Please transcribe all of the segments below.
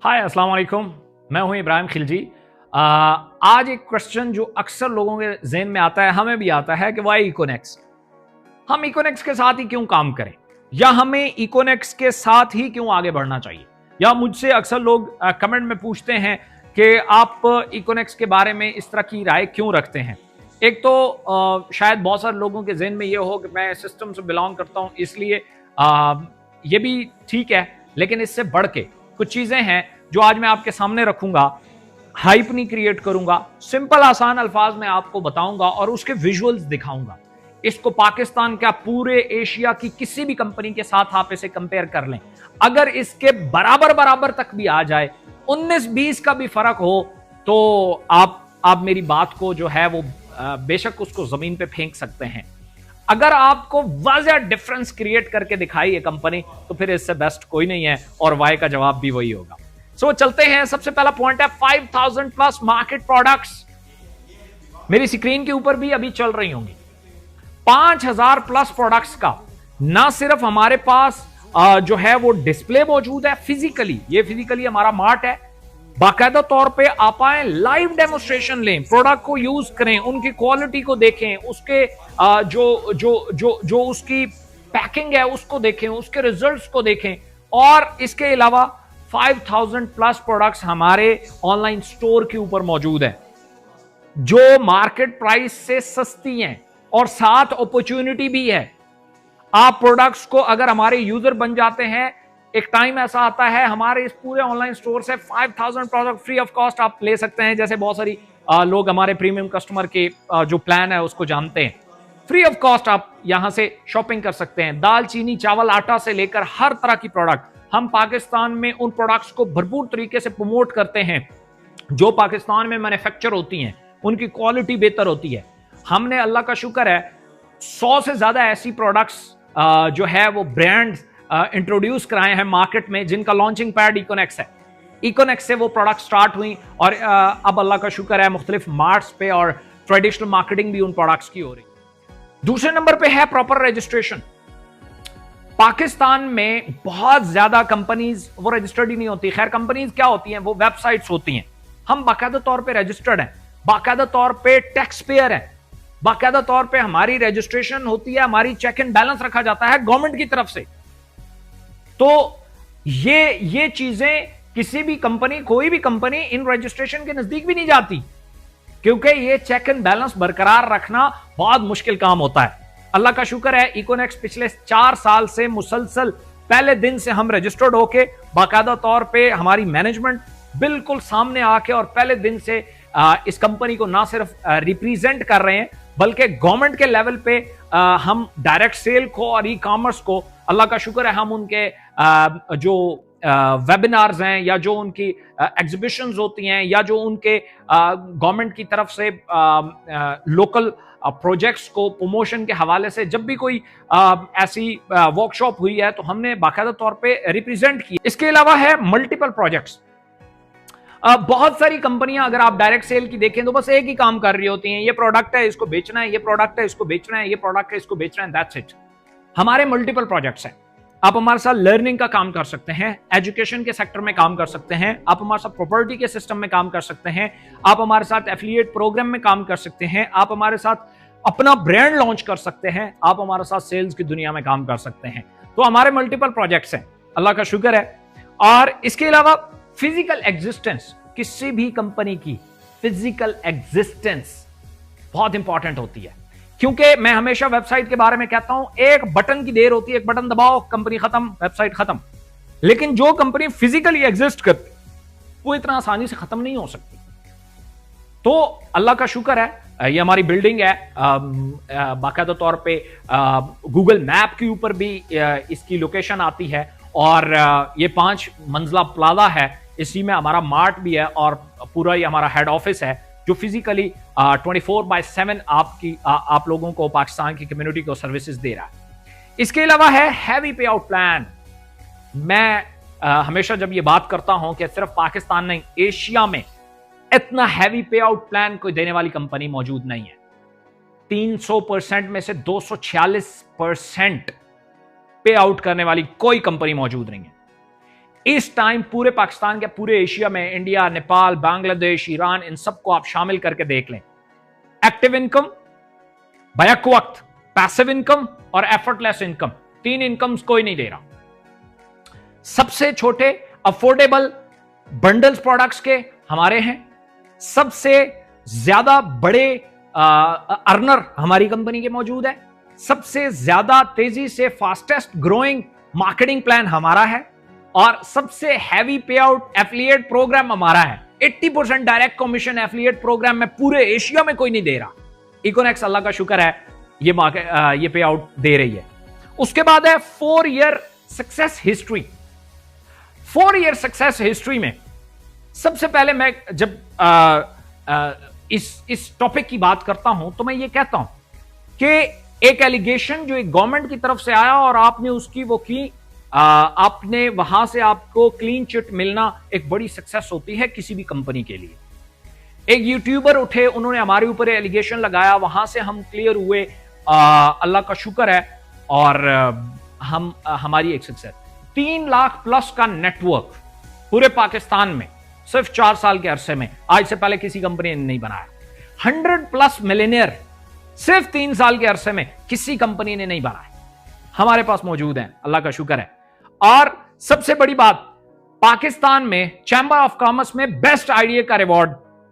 हाय अस्सलाम वालेकुम, मैं हूं इब्राहिम खिलजी। आज एक क्वेश्चन जो अक्सर लोगों के ज़हन में आता है, हमें भी आता है कि वाई इकोनेक्स, हम इकोनेक्स के साथ ही क्यों काम करें, या हमें इकोनेक्स के साथ ही क्यों आगे बढ़ना चाहिए। या मुझसे अक्सर लोग कमेंट में पूछते हैं कि आप इकोनेक्स के बारे में इस तरह की राय क्यों रखते हैं। एक तो शायद बहुत सारे लोगों के ज़हन में ये हो कि मैं सिस्टम से बिलोंग करता हूं, इसलिए ये भी ठीक है, लेकिन इससे बढ़ के कुछ चीज़ें हैं जो आज मैं आपके सामने रखूंगा। हाइप नहीं क्रिएट करूंगा, सिंपल आसान अल्फाज में आपको बताऊंगा और उसके विजुअल्स दिखाऊंगा। इसको पाकिस्तान का पूरे एशिया की किसी भी कंपनी के साथ आप इसे कंपेयर कर लें, अगर इसके बराबर तक भी आ जाए, 19-20 का भी फर्क हो, तो आप मेरी बात को जो है वो बेशक उसको जमीन पे फेंक सकते हैं। अगर आपको वाज़ह डिफरेंस क्रिएट करके दिखाई ये कंपनी, तो फिर इससे बेस्ट कोई नहीं है, और वाई का जवाब भी वही होगा। सो चलते हैं। सबसे पहला पॉइंट है 5000 प्लस मार्केट प्रोडक्ट्स। मेरी स्क्रीन के ऊपर भी अभी चल रही होंगी। 5000 प्लस प्रोडक्ट्स का ना सिर्फ हमारे पास जो है वो डिस्प्ले मौजूद है फिजिकली, ये फिजिकली हमारा मार्ट है, बाकायदा तौर पे आप आए, लाइव डेमोस्ट्रेशन लें, प्रोडक्ट को यूज करें, उनकी क्वालिटी को देखें, उसके जो उसकी पैकिंग है उसको देखें, उसके रिजल्ट्स को देखें। और इसके अलावा 5000 प्लस प्रोडक्ट्स हमारे ऑनलाइन स्टोर के ऊपर मौजूद है जो मार्केट प्राइस से सस्ती हैं, और साथ अपॉर्चुनिटी भी है। आप प्रोडक्ट्स को अगर हमारे यूजर बन जाते हैं, एक टाइम ऐसा आता है हमारे इस पूरे ऑनलाइन स्टोर से 5000 प्रोडक्ट फ्री ऑफ कॉस्ट आप ले सकते हैं। जैसे बहुत सारी लोग हमारे प्रीमियम कस्टमर के जो प्लान है उसको जानते हैं, फ्री ऑफ कॉस्ट आप यहां से शॉपिंग कर सकते हैं। दाल, चीनी, चावल, आटा से लेकर हर तरह की प्रोडक्ट हम पाकिस्तान में उन प्रोडक्ट्स को भरपूर तरीके से प्रमोट करते हैं जो पाकिस्तान में मैन्युफैक्चर होती हैं, उनकी क्वालिटी बेहतर होती है। हमने अल्लाह का शुक्र है 100 से ज्यादा ऐसी प्रोडक्ट्स जो है वो ब्रांड्स इंट्रोड्यूस कराए हैं मार्केट में, जिनका लॉन्चिंग पैड इकोनेक्स है। इकोनेक्स से वो प्रोडक्ट स्टार्ट हुई, और अब अल्लाह का शुक्र है मुख्तलिफ मार्ट्स पे और ट्रेडिशनल मार्केटिंग भी उन प्रोडक्ट्स की हो रही। दूसरे नंबर पे है प्रॉपर रजिस्ट्रेशन। पाकिस्तान में बहुत ज्यादा कंपनीज वो रजिस्टर्ड ही नहीं होती। खैर, कंपनीज क्या होती हैं, वो वेबसाइट्स होती हैं। हम बाकायदा तौर पे रजिस्टर्ड हैं, बाकायदा तौर पे टैक्स पेयर हैं, बाकायदा तौर पे हमारी रजिस्ट्रेशन होती है, हमारी चेक एंड बैलेंस रखा जाता है गवर्नमेंट की तरफ से। तो ये चीजें किसी भी कंपनी, कोई भी कंपनी इन रजिस्ट्रेशन के नजदीक भी नहीं जाती, क्योंकि ये चेक एंड बैलेंस बरकरार रखना बहुत मुश्किल काम होता है। अल्लाह का शुक्र है इकोनेक्स पिछले 4 साल से मुसलसल पहले दिन से हम रजिस्टर्ड होके बाकायदा तौर पे हमारी मैनेजमेंट बिल्कुल सामने आके और पहले दिन से इस कंपनी को ना सिर्फ रिप्रेजेंट कर रहे हैं, बल्कि गवर्नमेंट के लेवल पे हम डायरेक्ट सेल को और ई कॉमर्स को, अल्लाह का शुक्र है, हम उनके जो वेबिनार्स हैं, या जो उनकी एग्जीबिशंस होती हैं, या जो उनके गवर्नमेंट की तरफ से लोकल प्रोजेक्ट्स को प्रमोशन के हवाले से जब भी कोई ऐसी वर्कशॉप हुई है, तो हमने बाकायदा तौर पे रिप्रेजेंट किया। इसके अलावा है मल्टीपल प्रोजेक्ट्स। बहुत सारी कंपनियां अगर आप डायरेक्ट सेल की देखें तो बस एक ही काम कर रही होती हैं, ये प्रोडक्ट है इसको बेचना है, ये प्रोडक्ट है इसको बेचना है, ये प्रोडक्ट है इसको बेचना है, दैट्स इट। हमारे मल्टीपल प्रोजेक्ट्स हैं। आप हमारे साथ लर्निंग का काम कर सकते हैं, एजुकेशन के सेक्टर में काम कर सकते हैं, आप हमारे साथ प्रॉपर्टी के सिस्टम में काम कर सकते हैं, आप हमारे साथ एफिलिएट प्रोग्राम में काम कर सकते हैं, आप हमारे साथ अपना ब्रांड लॉन्च कर सकते हैं, आप हमारे साथ सेल्स की दुनिया में काम कर सकते हैं। तो हमारे मल्टीपल प्रोजेक्ट्स हैं, अल्लाह का शुक्र है। और इसके अलावा फिजिकल एग्जिस्टेंस, किसी भी कंपनी की फिजिकल एग्जिस्टेंस बहुत इंपॉर्टेंट होती है, क्योंकि मैं हमेशा वेबसाइट के बारे में कहता हूं, एक बटन की देर होती है, एक बटन दबाओ, कंपनी खत्म, वेबसाइट खत्म। लेकिन जो कंपनी फिजिकली एग्जिस्ट करती वो इतना आसानी से खत्म नहीं हो सकती। तो अल्लाह का शुक्र है, ये हमारी बिल्डिंग है, बाकायदा तौर पे गूगल मैप के ऊपर भी इसकी लोकेशन आती है, और ये 5 मंजिला प्लाजा है, इसी में हमारा मार्ट भी है, और पूरा ये हमारा हेड ऑफिस है जो फिजिकली 24/7 आप लोगों को, पाकिस्तान की कम्युनिटी को सर्विसेज दे रहा है। इसके अलावा है हैवी पे आउट प्लान। मैं हमेशा जब ये बात करता हूं कि सिर्फ पाकिस्तान नहीं, एशिया में इतना हैवी पे आउट प्लान कोई देने वाली कंपनी मौजूद नहीं है। 300% में से 246% पे आउट करने वाली कोई कंपनी मौजूद नहीं है। इस टाइम पूरे पाकिस्तान के, पूरे एशिया में, इंडिया, नेपाल, बांग्लादेश, ईरान, इन सबको आप शामिल करके देख लें, एक्टिव इनकम, बैक वक्त, पैसिव इनकम और एफर्टलेस इनकम, 3 इनकम्स कोई नहीं दे रहा। सबसे छोटे अफोर्डेबल बंडल्स प्रोडक्ट्स के हमारे हैं, सबसे ज्यादा बड़े अर्नर हमारी कंपनी के मौजूद है, सबसे ज्यादा तेजी से फास्टेस्ट ग्रोइंग मार्केटिंग प्लान हमारा है, और सबसे हैवी पे आउट एफिलिएट प्रोग्राम हमारा है। 80% डायरेक्ट कमीशन एफिलिएट प्रोग्राम में पूरे एशिया में कोई नहीं दे रहा। इकोनेक्स, अल्लाह का शुक्र है, ये पे आउट दे रही है। उसके बाद है 4 year success history. 4 year success history में सबसे पहले मैं जब इस टॉपिक की बात करता हूं तो मैं ये कहता हूं कि एक एलिगेशन जो एक गवर्नमेंट की तरफ से आया और आपने उसकी वो की, आपने वहां से आपको क्लीन चिट मिलना एक बड़ी सक्सेस होती है किसी भी कंपनी के लिए। एक यूट्यूबर उठे, उन्होंने हमारे ऊपर एलिगेशन लगाया, वहां से हम क्लियर हुए, अल्लाह का शुक्र है, और हमारी एक सक्सेस। 3 लाख प्लस का नेटवर्क पूरे पाकिस्तान में सिर्फ 4 साल के अरसे में, आज से पहले किसी कंपनी ने नहीं बनाया। 100 प्लस मिलियनियर सिर्फ 3 साल के अरसे में किसी कंपनी ने नहीं बनाया, हमारे पास मौजूद है, अल्लाह का शुक्र है। और सबसे बड़ी बात, पाकिस्तान में चैंबर ऑफ कॉमर्स में बेस्ट आइडिया का रिवॉर्ड,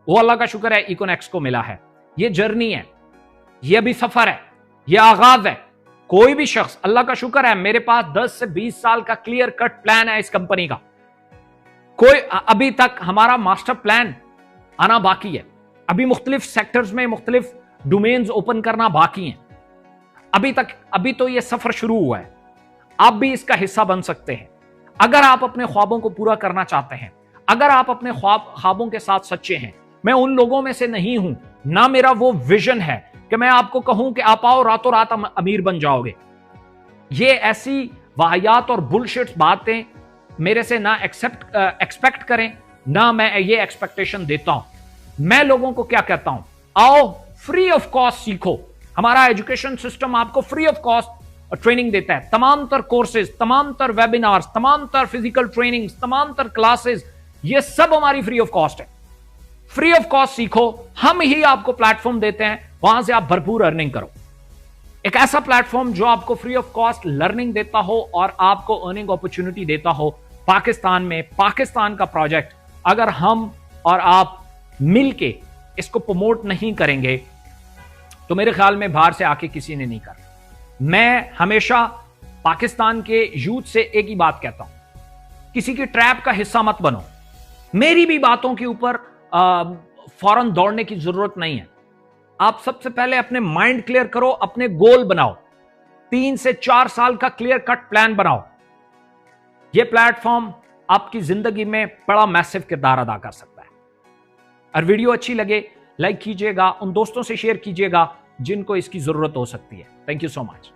वो अल्लाह का शुक्र है इकोनेक्स को मिला है। ये जर्नी है, ये अभी सफर है, ये आगाज है। कोई भी शख्स, अल्लाह का शुक्र है, मेरे पास 10 से 20 साल का क्लियर कट प्लान है इस कंपनी का। कोई अभी तक हमारा मास्टर प्लान आना बाकी है, अभी मुख्तलिफ सेक्टर्स में मुख्तलिफ डोमेन्स ओपन करना बाकी हैं। अभी तो ये सफर शुरू हुआ है, आप भी इसका हिस्सा बन सकते हैं। अगर आप अपने ख्वाबों को पूरा करना चाहते हैं, अगर आप अपने ख्वाबों के साथ सच्चे हैं, मैं उन लोगों में से नहीं हूं, ना मेरा वो विजन है कि मैं आपको कहूं कि आप आओ रातों रात अमीर बन जाओगे। ये ऐसी वाहियात और बुलशिट बातें मेरे से ना एक्सपेक्ट करें, ना मैं ये एक्सपेक्टेशन देता हूं। मैं लोगों को क्या कहता हूं, आओ फ्री ऑफ कॉस्ट सीखो। हमारा एजुकेशन सिस्टम आपको फ्री ऑफ कॉस्ट ट्रेनिंग देता है, तमाम तर कोर्सेज, तमाम तर वेबिनार्स, तमाम तर फिजिकल ट्रेनिंग, तमाम तर क्लासेस, ये सब हमारी फ्री ऑफ कॉस्ट है। फ्री ऑफ कॉस्ट सीखो, हम ही आपको प्लेटफॉर्म देते हैं, वहां से आप भरपूर अर्निंग करो। एक ऐसा प्लेटफॉर्म जो आपको फ्री ऑफ कॉस्ट लर्निंग देता हो और आपको अर्निंग अपॉर्चुनिटी देता हो पाकिस्तान में। पाकिस्तान का प्रोजेक्ट अगर हम और आप मिलके इसको प्रमोट नहीं करेंगे तो मेरे ख्याल में बाहर से आके किसी ने नहीं करना। मैं हमेशा पाकिस्तान के यूथ से एक ही बात कहता हूं, किसी की ट्रैप का हिस्सा मत बनो। मेरी भी बातों के ऊपर फौरन दौड़ने की जरूरत नहीं है। आप सबसे पहले अपने माइंड क्लियर करो, अपने गोल बनाओ, 3 से 4 साल का क्लियर कट प्लान बनाओ। यह प्लेटफॉर्म आपकी जिंदगी में बड़ा मैसिव किरदार अदा कर सकता है। और वीडियो अच्छी लगे लाइक कीजिएगा, उन दोस्तों से शेयर कीजिएगा जिनको इसकी जरूरत हो सकती है। Thank you so much.